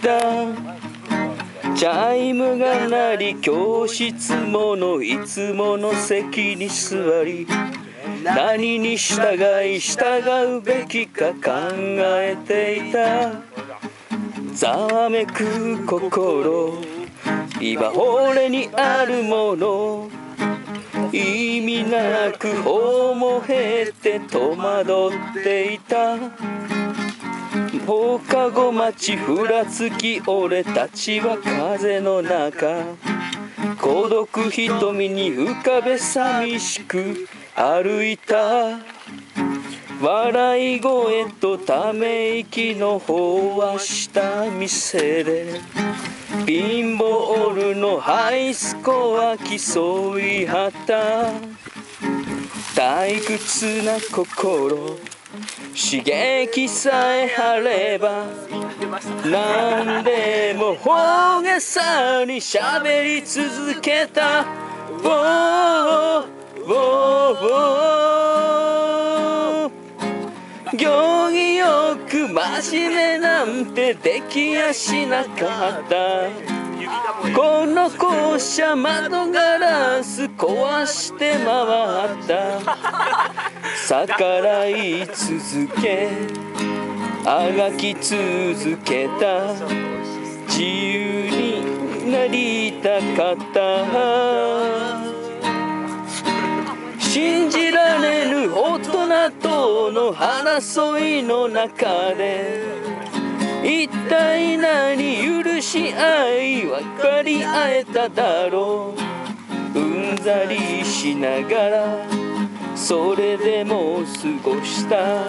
た。チャイムが鳴り教室ものいつもの席に座り、何に従うべきか考えていた。ざわめく心、今俺にあるもの、意味なく方も減って戸惑っていた。放課後待ちふらつき俺たちは風の中、孤独瞳に浮かべ寂しく歩いた。笑い声とため息の方は下店で、ピンボールのハイスコア競い合った。退屈な心、刺激さえあれば何でも大げさに喋り続けた。行儀よく真面目なんてできやしなかった。この校舎窓ガラス壊して回った。逆らい続けあがき続けた。自由になりたかった。信じられぬ大人との争いの中で、一体何許し合い分かり合えただろう。うんざりしながらそれでも過ごした。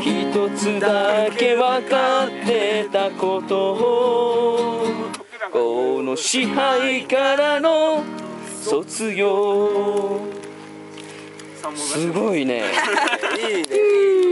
一つだけ分かってたこと、この支配からの卒業。すごいね。いいね。